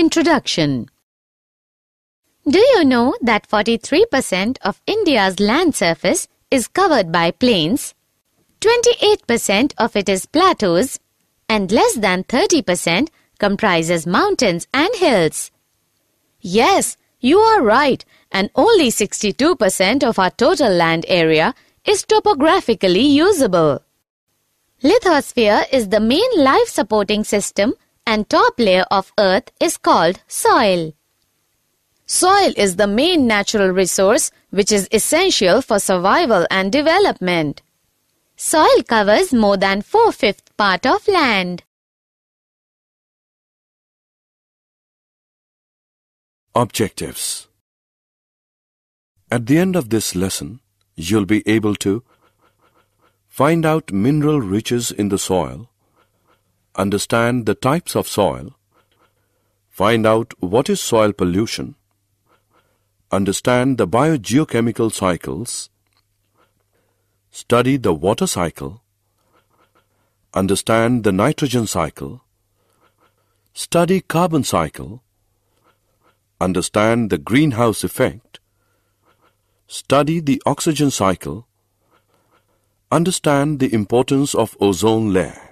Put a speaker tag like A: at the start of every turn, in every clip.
A: Introduction. Do you know that 43% of India's land surface is covered by plains, 28% of it is plateaus, and less than 30% comprises mountains and hills? Yes, you are right, and only 62% of our total land area is topographically usable. Lithosphere is the main life-supporting system, and top layer of earth is called soil. Soil is the main natural resource which is essential for survival and development. Soil covers more than 4/5 part of land.
B: Objectives. At the end of this lesson, you'll be able to find out mineral riches in the soil, understand the types of soil, find out what is soil pollution, understand the biogeochemical cycles, study the water cycle, understand the nitrogen cycle, study carbon cycle, understand the greenhouse effect, study the oxygen cycle, understand the importance of ozone layer.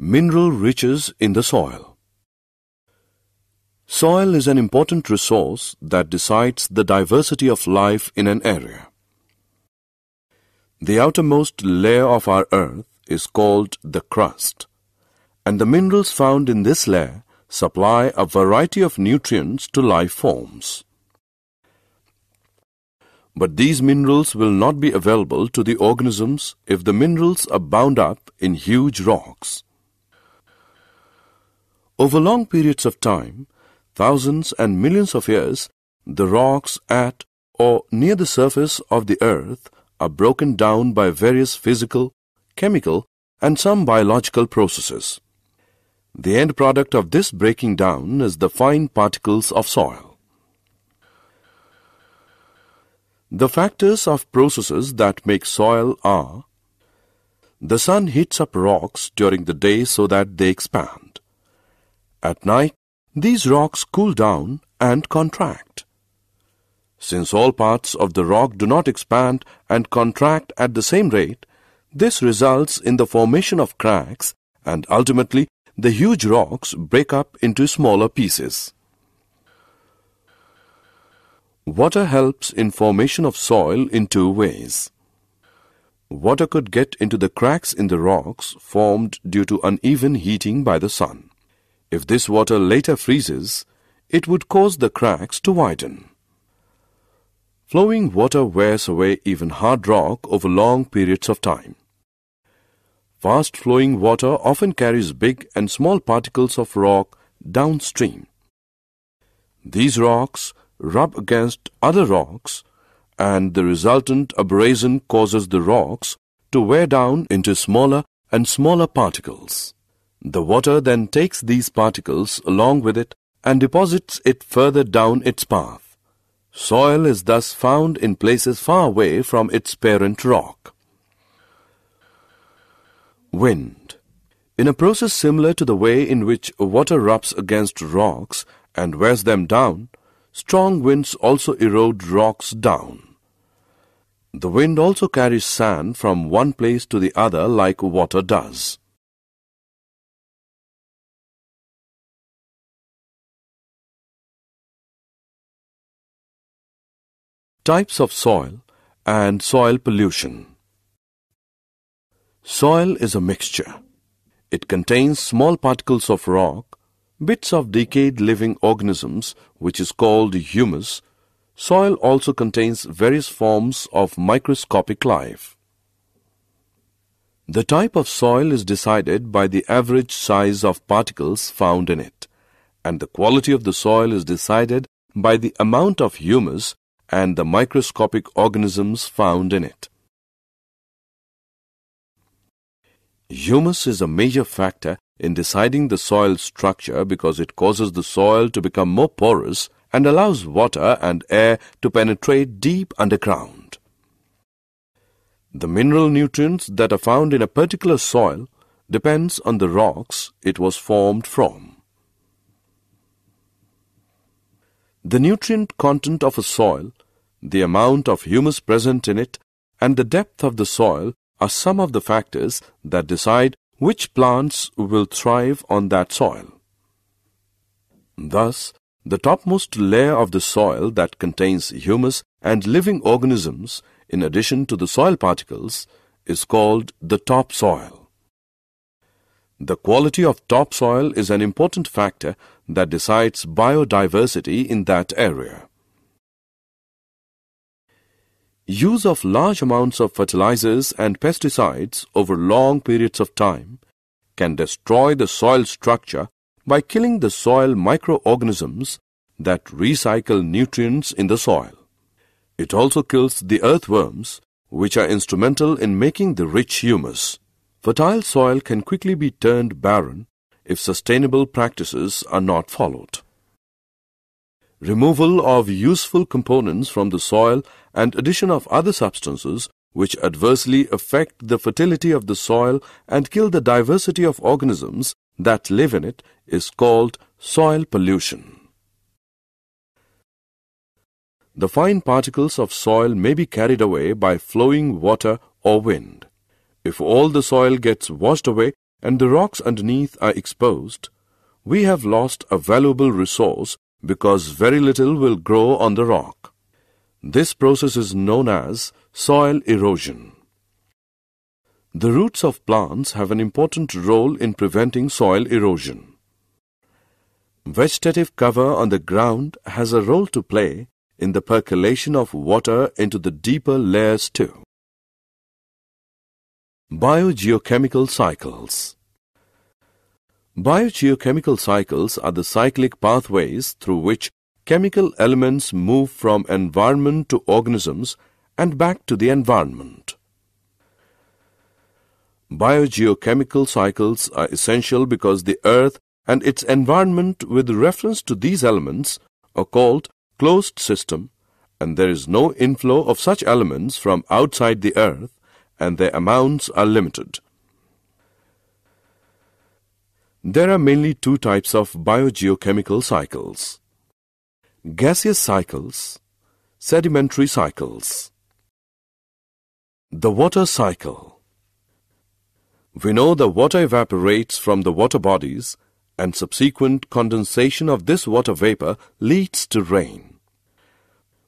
B: Mineral riches in the soil. Soil is an important resource that decides the diversity of life in an area. The outermost layer of our earth is called the crust, and the minerals found in this layer supply a variety of nutrients to life forms. But these minerals will not be available to the organisms if the minerals are bound up in huge rocks. Over long periods of time, thousands and millions of years, the rocks at or near the surface of the earth are broken down by various physical, chemical, and some biological processes. The end product of this breaking down is the fine particles of soil. The factors of processes that make soil are: the sun heats up rocks during the day so that they expand. At night, these rocks cool down and contract. Since all parts of the rock do not expand and contract at the same rate, this results in the formation of cracks, and ultimately the huge rocks break up into smaller pieces. Water helps in formation of soil in two ways. Water could get into the cracks in the rocks formed due to uneven heating by the sun. If this water later freezes, it would cause the cracks to widen. Flowing water wears away even hard rock over long periods of time. Fast-flowing water often carries big and small particles of rock downstream. These rocks rub against other rocks, and the resultant abrasion causes the rocks to wear down into smaller and smaller particles. The water then takes these particles along with it and deposits it further down its path. Soil is thus found in places far away from its parent rock. Wind. In a process similar to the way in which water rubs against rocks and wears them down, strong winds also erode rocks down. The wind also carries sand from one place to the other like water does. Types of soil and soil pollution. Soil is a mixture. It contains small particles of rock, bits of decayed living organisms, which is called humus. Soil also contains various forms of microscopic life. The type of soil is decided by the average size of particles found in it, and the quality of the soil is decided by the amount of humus and the microscopic organisms found in it. Humus is a major factor in deciding the soil structure because it causes the soil to become more porous and allows water and air to penetrate deep underground. The mineral nutrients that are found in a particular soil depends on the rocks it was formed from. The nutrient content of a soil, the amount of humus present in it, and the depth of the soil are some of the factors that decide which plants will thrive on that soil. Thus, the topmost layer of the soil that contains humus and living organisms in addition to the soil particles is called the topsoil. The quality of topsoil is an important factor that decides biodiversity in that area. Use of large amounts of fertilizers and pesticides over long periods of time can destroy the soil structure by killing the soil microorganisms that recycle nutrients in the soil. It also kills the earthworms, which are instrumental in making the rich humus. Fertile soil can quickly be turned barren if sustainable practices are not followed. Removal of useful components from the soil and addition of other substances which adversely affect the fertility of the soil and kill the diversity of organisms that live in it is called soil pollution. The fine particles of soil may be carried away by flowing water or wind. If all the soil gets washed away and the rocks underneath are exposed, we have lost a valuable resource because very little will grow on the rock. This process is known as soil erosion. The roots of plants have an important role in preventing soil erosion. Vegetative cover on the ground has a role to play in the percolation of water into the deeper layers too. Biogeochemical cycles. Biogeochemical cycles are the cyclic pathways through which chemical elements move from environment to organisms and back to the environment. Biogeochemical cycles are essential because the earth and its environment with reference to these elements are called closed system, and there is no inflow of such elements from outside the earth, and their amounts are limited. There are mainly two types of biogeochemical cycles: gaseous cycles, sedimentary cycles. The water cycle. We know the water evaporates from the water bodies, and subsequent condensation of this water vapor leads to rain.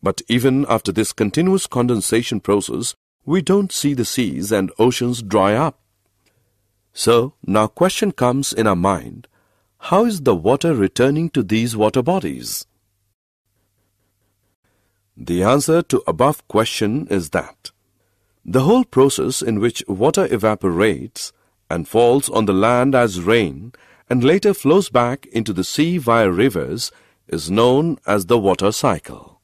B: But even after this continuous condensation process, we don't see the seas and oceans dry up. So, now question comes in our mind, how is the water returning to these water bodies? The answer to above question is that the whole process in which water evaporates and falls on the land as rain and later flows back into the sea via rivers is known as the water cycle.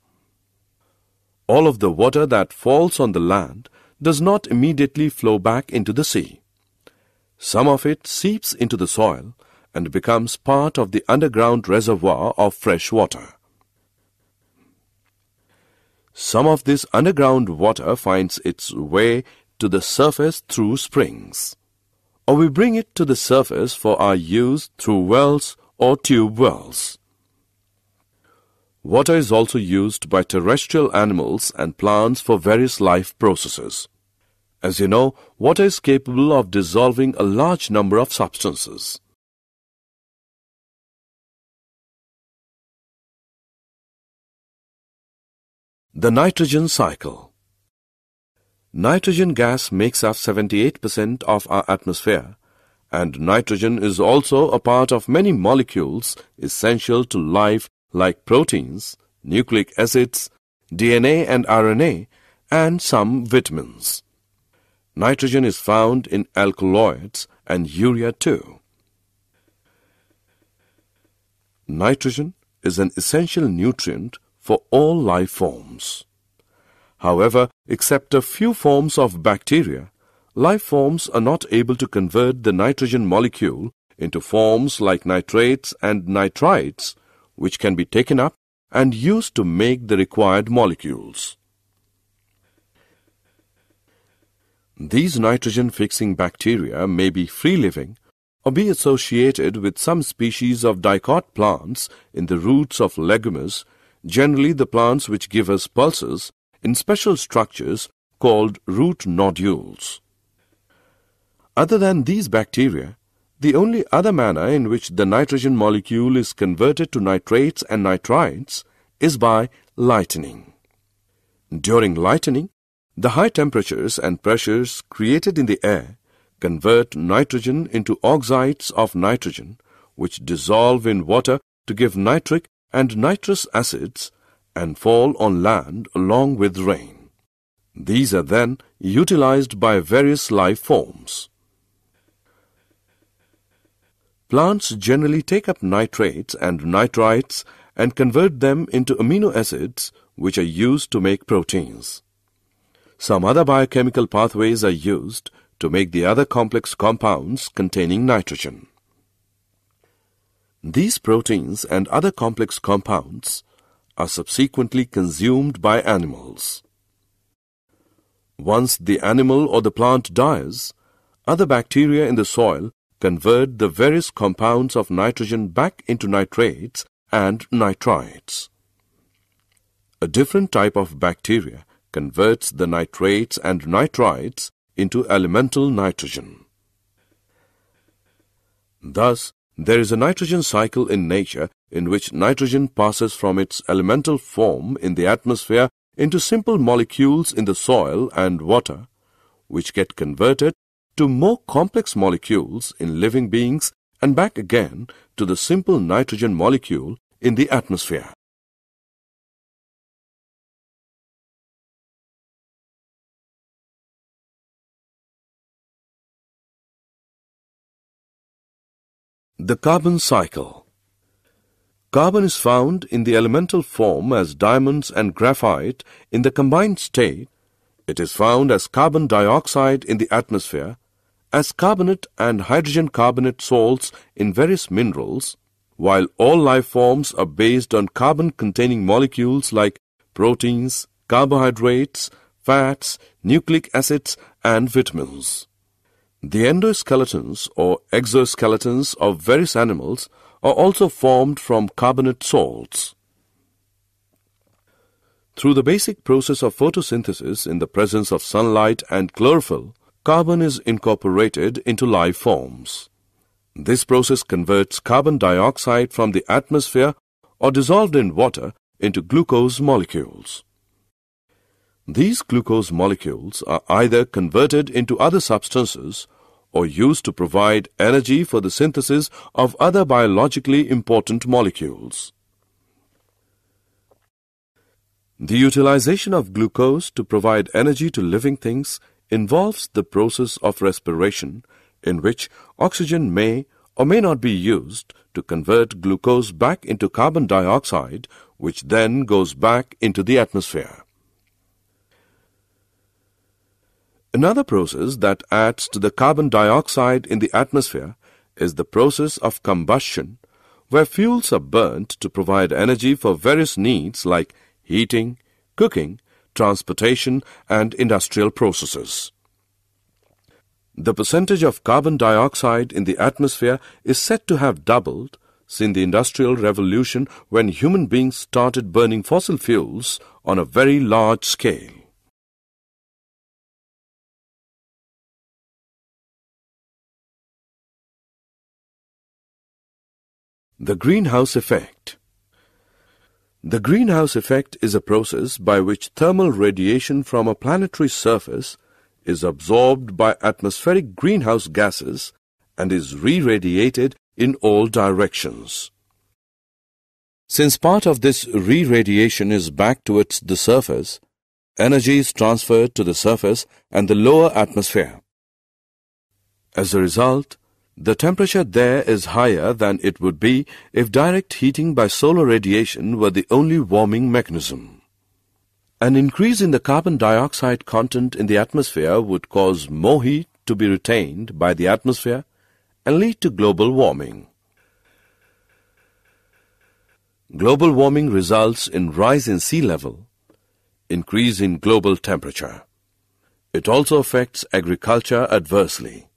B: All of the water that falls on the land does not immediately flow back into the sea. Some of it seeps into the soil and becomes part of the underground reservoir of fresh water. Some of this underground water finds its way to the surface through springs, or we bring it to the surface for our use through wells or tube wells. Water is also used by terrestrial animals and plants for various life processes. As you know, water is capable of dissolving a large number of substances. The nitrogen cycle. Nitrogen gas makes up 78% of our atmosphere, and nitrogen is also a part of many molecules essential to life like proteins, nucleic acids, DNA and RNA, and some vitamins. Nitrogen is found in alkaloids and urea too. Nitrogen is an essential nutrient for all life forms. However, except a few forms of bacteria, life forms are not able to convert the nitrogen molecule into forms like nitrates and nitrites, which can be taken up and used to make the required molecules. These nitrogen-fixing bacteria may be free-living or be associated with some species of dicot plants in the roots of legumes, generally the plants which give us pulses in special structures called root nodules. Other than these bacteria, the only other manner in which the nitrogen molecule is converted to nitrates and nitrites is by lightening. During lightening, the high temperatures and pressures created in the air convert nitrogen into oxides of nitrogen, which dissolve in water to give nitric and nitrous acids and fall on land along with rain. These are then utilized by various life forms. Plants generally take up nitrates and nitrites and convert them into amino acids which are used to make proteins. Some other biochemical pathways are used to make the other complex compounds containing nitrogen. These proteins and other complex compounds are subsequently consumed by animals. Once the animal or the plant dies, other bacteria in the soil convert the various compounds of nitrogen back into nitrates and nitrites. A different type of bacteria converts the nitrates and nitrites into elemental nitrogen. Thus, there is a nitrogen cycle in nature in which nitrogen passes from its elemental form in the atmosphere into simple molecules in the soil and water, which get converted to more complex molecules in living beings and back again to the simple nitrogen molecule in the atmosphere. The carbon cycle. Carbon is found in the elemental form as diamonds and graphite in the combined state. It is found as carbon dioxide in the atmosphere, as carbonate and hydrogen carbonate salts in various minerals, while all life forms are based on carbon-containing molecules like proteins, carbohydrates, fats, nucleic acids, and vitamins. The endoskeletons or exoskeletons of various animals are also formed from carbonate salts. Through the basic process of photosynthesis in the presence of sunlight and chlorophyll, carbon is incorporated into life forms. This process converts carbon dioxide from the atmosphere or dissolved in water into glucose molecules. These glucose molecules are either converted into other substances or used to provide energy for the synthesis of other biologically important molecules. The utilization of glucose to provide energy to living things involves the process of respiration, in which oxygen may or may not be used to convert glucose back into carbon dioxide, which then goes back into the atmosphere. Another process that adds to the carbon dioxide in the atmosphere is the process of combustion, where fuels are burnt to provide energy for various needs like heating, cooking, transportation, and industrial processes. The percentage of carbon dioxide in the atmosphere is said to have doubled since the Industrial Revolution, when human beings started burning fossil fuels on a very large scale. The greenhouse effect. The greenhouse effect is a process by which thermal radiation from a planetary surface is absorbed by atmospheric greenhouse gases and is re-radiated in all directions. Since part of this re-radiation is back towards the surface, energy is transferred to the surface and the lower atmosphere. As a result, the temperature there is higher than it would be if direct heating by solar radiation were the only warming mechanism. An increase in the carbon dioxide content in the atmosphere would cause more heat to be retained by the atmosphere and lead to global warming. Global warming results in rise in sea level, increase in global temperature. It also affects agriculture adversely,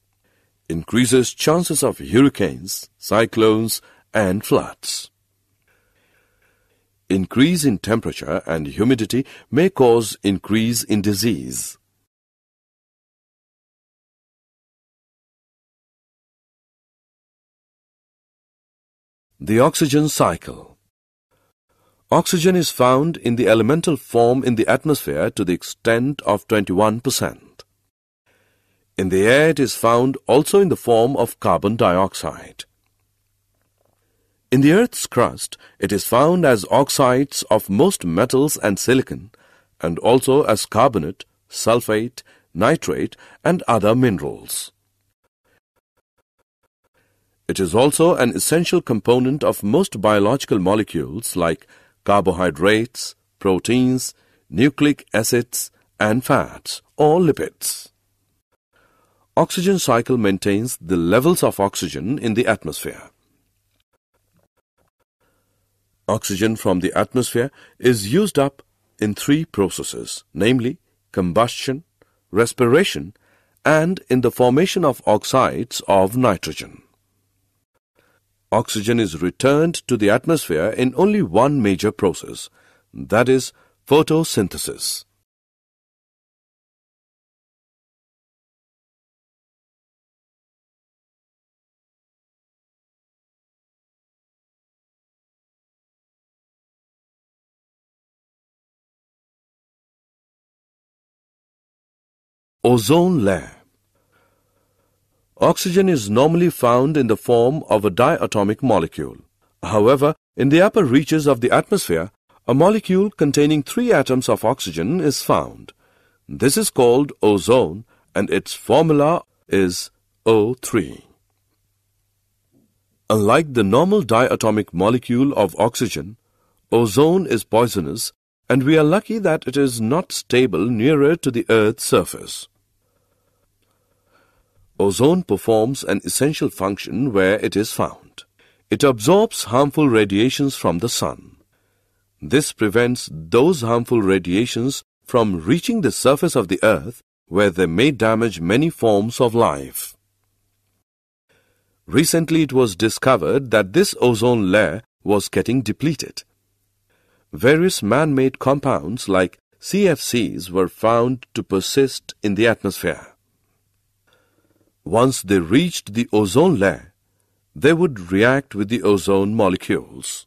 B: increases chances of hurricanes, cyclones, and floods. Increase in temperature and humidity may cause increase in disease. The oxygen cycle. Oxygen is found in the elemental form in the atmosphere to the extent of 21%. In the air it is found also in the form of carbon dioxide. In the Earth's crust it is found as oxides of most metals and silicon, and also as carbonate, sulfate, nitrate, and other minerals. It is also an essential component of most biological molecules like carbohydrates, proteins, nucleic acids, and fats or lipids. Oxygen cycle maintains the levels of oxygen in the atmosphere. Oxygen from the atmosphere is used up in three processes, namely combustion, respiration, and in the formation of oxides of nitrogen. Oxygen is returned to the atmosphere in only one major process, that is photosynthesis. Ozone layer. Oxygen is normally found in the form of a diatomic molecule. However, in the upper reaches of the atmosphere, a molecule containing 3 atoms of oxygen is found. This is called ozone, and its formula is O3. Unlike the normal diatomic molecule of oxygen, ozone is poisonous, and we are lucky that it is not stable nearer to the Earth's surface. Ozone performs an essential function where it is found. It absorbs harmful radiations from the sun. This prevents those harmful radiations from reaching the surface of the Earth, where they may damage many forms of life. Recently it was discovered that this ozone layer was getting depleted. Various man-made compounds like CFCs were found to persist in the atmosphere. Once they reached the ozone layer, they would react with the ozone molecules.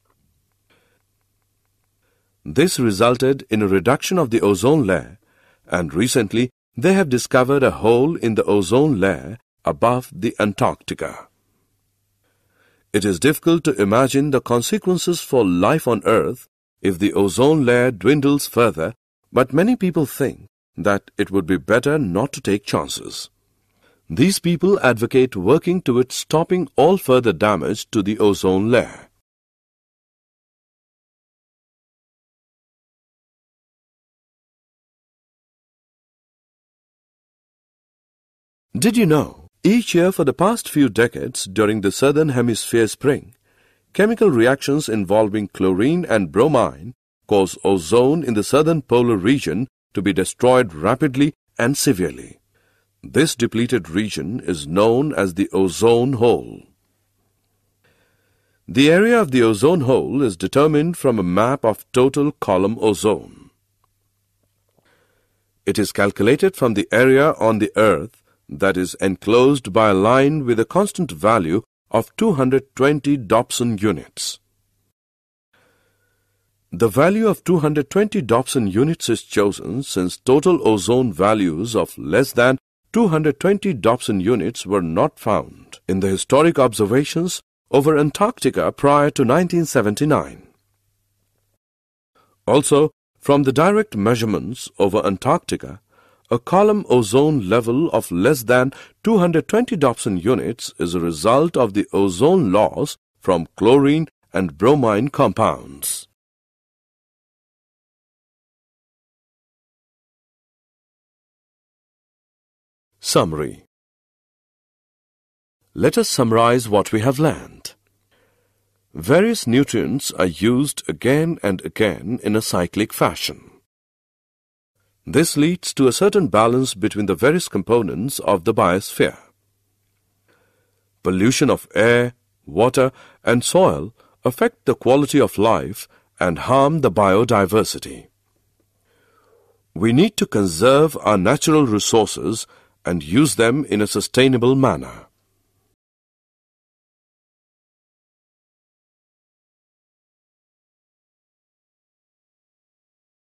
B: This resulted in a reduction of the ozone layer, and recently they have discovered a hole in the ozone layer above the Antarctica. It is difficult to imagine the consequences for life on Earth if the ozone layer dwindles further, but many people think that it would be better not to take chances. These people advocate working towards stopping all further damage to the ozone layer. Did you know, each year for the past few decades during the Southern Hemisphere spring, chemical reactions involving chlorine and bromine cause ozone in the southern polar region to be destroyed rapidly and severely. This depleted region is known as the ozone hole. The area of the ozone hole is determined from a map of total column ozone. It is calculated from the area on the Earth that is enclosed by a line with a constant value of 220 Dobson units. The value of 220 Dobson units is chosen since total ozone values of less than 220 Dobson units were not found in the historic observations over Antarctica prior to 1979. Also, from the direct measurements over Antarctica, a column ozone level of less than 220 Dobson units is a result of the ozone loss from chlorine and bromine compounds. Summary. Let us summarize what we have learned. Various nutrients are used again and again in a cyclic fashion. This leads to a certain balance between the various components of the biosphere. Pollution of air, water, and soil affect the quality of life and harm the biodiversity. We need to conserve our natural resources and use them in a sustainable manner.